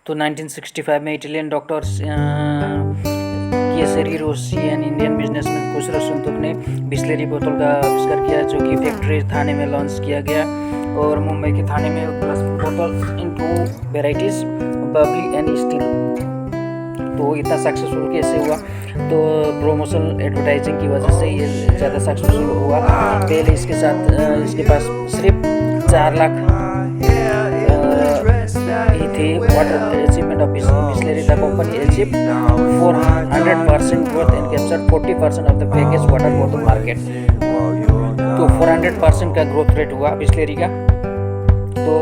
तो 1965 में Italian doctors Cesare Rossi and Indian businessman Khushroo Suntook ने बिस्लेरी बोतल का आविष्कार किया, जो कि फैक्ट्री थाने में लॉन्च किया गया। और मुंबई के थाने में प्लस बोतल इन 2 वेराइटीज बबली एंड स्टील। तो इतना सक्सेसफुल कैसे हुआ? तो प्रमोशनल एडवर्टाइजिंग की वजह से ये ज़्यादा सक्सेसफुल हुआ। पहले इसके साथ इसके पास सिर्फ 4 लाख ही थे। Water achievement of Bisleri the company achieve 400% growth and capture 40% of the package water बोतल मार्केट। तो 400% का ग्रोथ रेट हुआ बिस्लेरी का। तो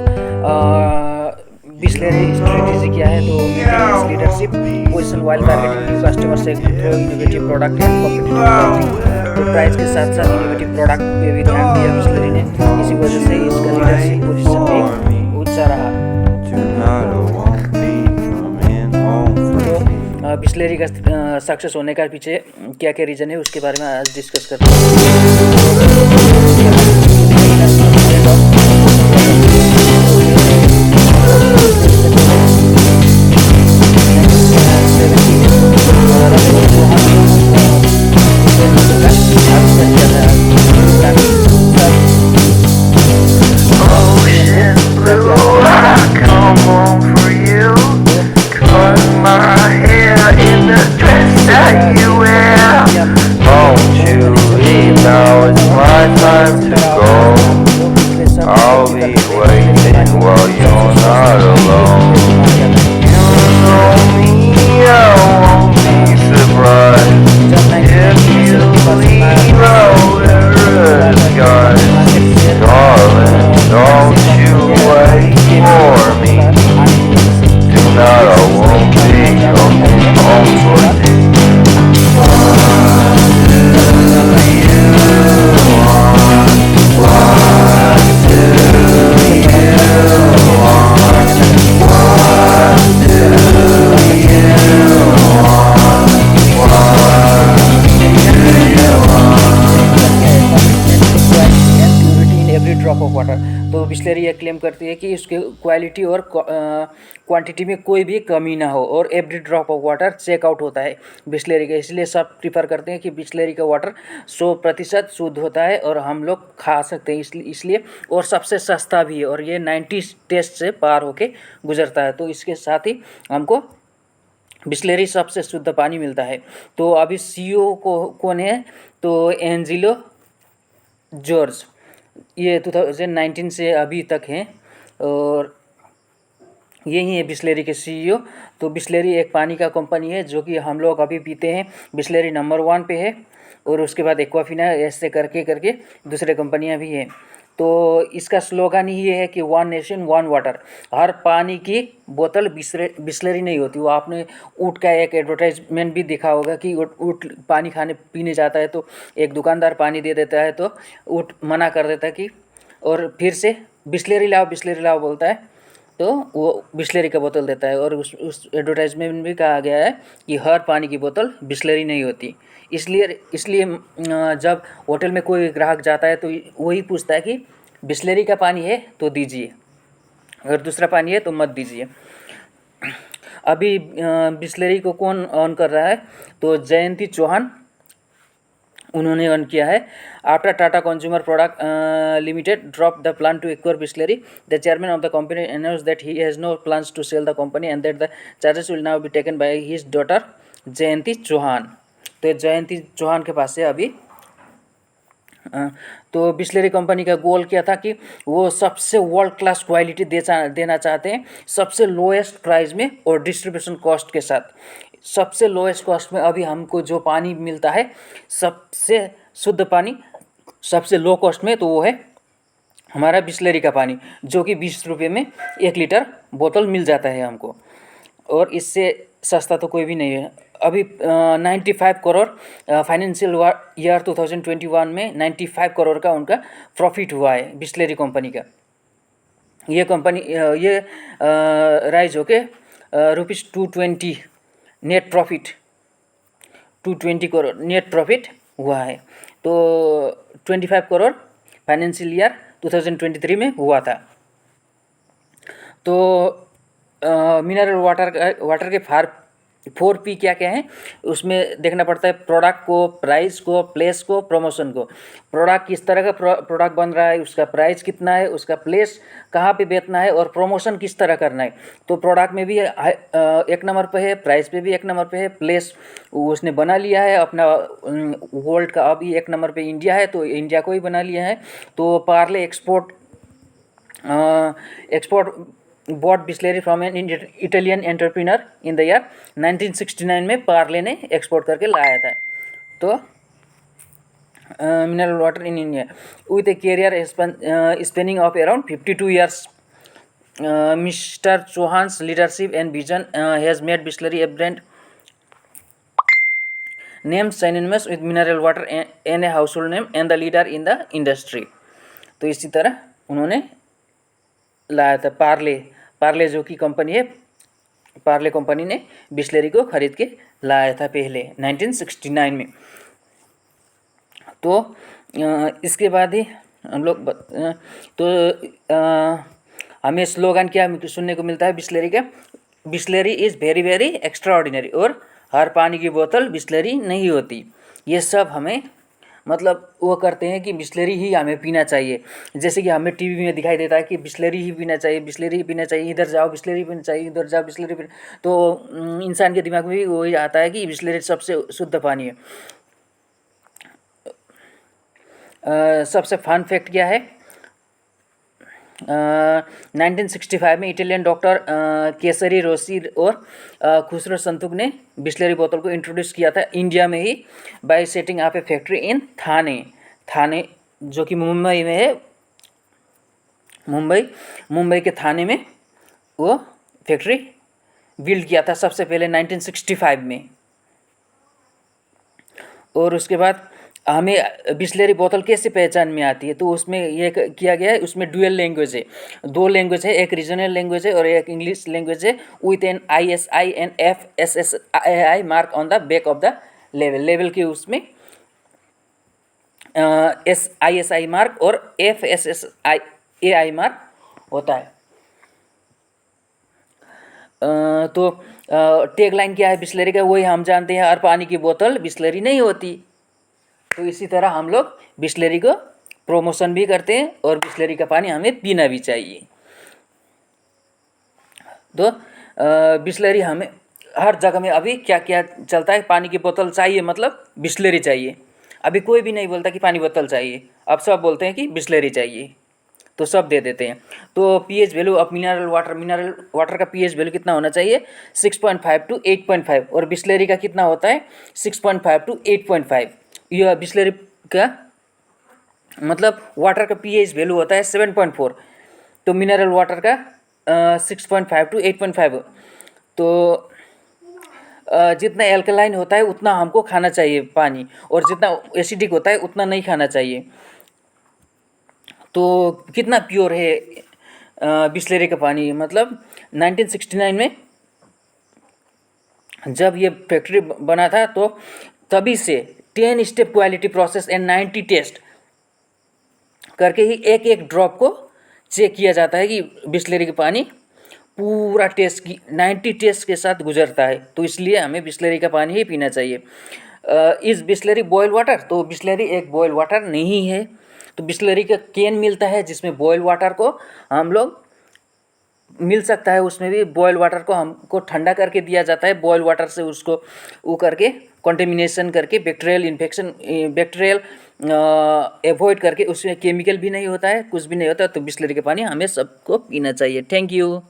बिस्लेरी स्ट्रेटेजी क्या है? तो maintenance leadership position while targeting new customer segment through innovative product and competitive pricing. तो प्राइस के साथ साथ इनोवेटिव प्रोडक्ट पे भी ध्यान दिया बिस्लेरी ने, इसी वजह से इसका लीडरशिप पोजीशन भी ऊंचा रहा। तो बिस्लेरी का सक्सेस होने का पीछे क्या क्या रीजन है उसके बारे में आज डिस्कस करते ड्रॉप ऑफ वाटर। तो बिस्लेरी यह क्लेम करती है कि उसके क्वालिटी और क्वांटिटी में कोई भी कमी ना हो और every drop of water checkout होता है बिस्लेरी का। इसलिए सब प्रीफर करते हैं कि बिस्लेरी का वाटर 100% शुद्ध होता है और हम लोग खा सकते हैं, इसलिए और सबसे सस्ता भी है और ये 90 टेस्ट से पार होके गुजरता है। तो इसके साथ ही हमको बिस्लेरी सबसे शुद्ध पानी मिलता है। तो अभी CEO कौन है? तो एंजिलो जॉर्ज, ये 2019 से अभी तक हैं और यही है बिस्लेरी के CEO। तो बिस्लेरी एक पानी का कंपनी है जो कि हम लोग अभी पीते हैं। बिस्लेरी नंबर 1 पे है और उसके बाद एक्वाफिना, ऐसे करके करके दूसरे कंपनियां भी हैं। तो इसका स्लोगन ही ये है कि 1 नेशन 1 वाटर। हर पानी की बोतल बिस्लेरी नहीं होती। वो आपने ऊँट का एक एडवर्टाइजमेंट भी देखा होगा कि ऊँट पानी खाने पीने जाता है तो एक दुकानदार पानी दे देता है तो ऊँट मना कर देता है कि, और फिर से बिस्लेरी लाओ बोलता है तो वो बिस्लेरी का बोतल देता है। और उस एडवर्टाइजमेंट में भी कहा गया है कि हर पानी की बोतल बिस्लेरी नहीं होती। इसलिए जब होटल में कोई ग्राहक जाता है तो वही पूछता है कि बिस्लेरी का पानी है तो दीजिए, अगर दूसरा पानी है तो मत दीजिए। अभी बिस्लेरी को कौन ऑन कर रहा है? तो जयंती चौहान, उन्होंने ऑन किया है। After Tata consumer product limited drop the plan to acquire Bisleri, the chairman of the company announced that he has no plans to sell the company and that the charges will now be taken by his daughter Jayanti Chauhan. तो जयंती चौहान के पास से अभी तो Bisleri company का गोल क्या था कि वो सबसे वर्ल्ड क्लास क्वालिटी देना चाहते हैं, सबसे लोएस्ट प्राइस में और डिस्ट्रीब्यूशन कॉस्ट के साथ। सबसे लोएस्ट कॉस्ट में अभी हमको जो पानी मिलता है, सबसे शुद्ध पानी सबसे लो कॉस्ट में, तो वो है हमारा बिस्लेरी का पानी, जो कि 20 रुपये में 1 लीटर बोतल मिल जाता है हमको। और इससे सस्ता तो कोई भी नहीं है। अभी 95 करोड़ फाइनेंशियल ईयर 2021 में 95 करोड़ का उनका प्रॉफिट हुआ है बिस्लेरी कंपनी का। ये कंपनी ये राइज होके ₹220 net profit 220 crore net profit हुआ है। तो 25 करोड़ फाइनेंशियल ईयर 2023 में हुआ था। तो मिनरल वाटर के 4P क्या क्या हैं उसमें देखना पड़ता है, प्रोडक्ट को, प्राइस को, प्लेस को, प्रमोशन को। प्रोडक्ट किस तरह का प्रोडक्ट बन रहा है, उसका प्राइस कितना है, उसका प्लेस कहाँ पे बेचना है और प्रमोशन किस तरह करना है। तो प्रोडक्ट में भी एक नंबर पे है, प्राइस पे भी एक नंबर पे है, प्लेस उसने बना लिया है अपना, वर्ल्ड का अभी एक नंबर पे इंडिया है तो इंडिया को ही बना लिया है। तो Parle export bought Bisleri from an Italian entrepreneur in the year 1969 में पार्ले ने एक्सपोर्ट करके लाया था। तो mineral water in India with a career spanning of around 52 years. Mr. Chauhan's leadership and vision has made Bisleri a brand name synonymous with mineral water and a household name and the leader in the industry. तो इसी तरह उन्होंने लाया था पार्ले जो कि company है, Parle company ने बिस्लेरी को खरीद के लाया था पहले 1969 में। तो इसके बाद ही हम लोग हमें स्लोगन क्या सुनने को मिलता है बिस्लेरी का, Bisleri is very very extra ordinary, और हर पानी की बोतल बिस्लेरी नहीं होती। ये सब हमें मतलब वो करते हैं कि बिस्लेरी ही हमें पीना चाहिए। जैसे कि हमें टीवी में दिखाई देता है कि बिस्लेरी ही पीना चाहिए, बिस्लेरी ही पीना चाहिए, इधर जाओ बिस्लेरी पीना चाहिए, इधर जाओ बिस्लेरी पीना। तो इंसान के दिमाग में भी वही आता है कि बिस्लेरी सबसे शुद्ध पानी है। सबसे फन फैक्ट क्या है, 1965 में इटालियन डॉक्टर केसरी रोसी और खुसरो संतुक ने बिस्लेरी बोतल को इंट्रोड्यूस किया था इंडिया में ही by setting up a factory in Thane जो कि मुंबई में है। मुंबई के थाने में वो फैक्ट्री बिल्ड किया था सबसे पहले 1965 में। और उसके बाद हमें बिस्लेरी बोतल कैसे पहचान में आती है, तो उसमें ये किया गया है, उसमें डुअल लैंग्वेज है, 2 लैंग्वेज है, एक रीजनल लैंग्वेज है और एक इंग्लिश लैंग्वेज है, with an ISI and FSSAI mark on the back of the level के उसमें ISI मार्क और FSSAI मार्क होता है। तो टैग लाइन क्या है बिस्लेरी का, वही हम जानते हैं, हर पानी की बोतल बिस्लेरी नहीं होती। तो इसी तरह हम लोग बिस्लेरी को प्रमोशन भी करते हैं और बिस्लेरी का पानी हमें पीना भी चाहिए। तो बिस्लेरी हमें हर जगह में अभी क्या क्या चलता है, पानी की बोतल चाहिए मतलब बिस्लेरी चाहिए। अभी कोई भी नहीं बोलता कि पानी बोतल चाहिए, अब सब बोलते हैं कि बिस्लेरी चाहिए, तो सब दे देते हैं। तो pH value of mineral water का pH वैल्यू कितना होना चाहिए, 6.5 to 8.5, और बिस्लेरी का कितना होता है 6.5 to 8.5। यह बिस्लेरी का मतलब वाटर का pH वैल्यू होता है 7.4, तो मिनरल वाटर का 6.5 to 8.5। तो जितना एल्कलाइन होता है उतना हमको खाना चाहिए पानी, और जितना एसिडिक होता है उतना नहीं खाना चाहिए। तो कितना प्योर है बिस्लेरी का पानी, मतलब 1969 में जब ये फैक्ट्री बना था तो तभी से 10 step quality process and 90 test करके ही एक एक ड्रॉप को चेक किया जाता है कि बिस्लेरी का पानी पूरा टेस्ट की 90 टेस्ट के साथ गुजरता है। तो इसलिए हमें बिस्लेरी का पानी ही पीना चाहिए। इस बिस्लेरी बॉयल वाटर, तो बिस्लेरी एक बॉयल वाटर नहीं है। तो बिस्लेरी का कैन मिलता है जिसमें बॉयल वाटर को हम लोग मिल सकता है, उसमें भी बॉयल वाटर को हमको ठंडा करके दिया जाता है। बॉयल वाटर से उसको वो करके कंटेमिनेशन करके बैक्टीरियल एवॉइड करके, उसमें केमिकल भी नहीं होता है, कुछ भी नहीं होता। तो बिस्लेरी का पानी हमें सबको पीना चाहिए। Thank you.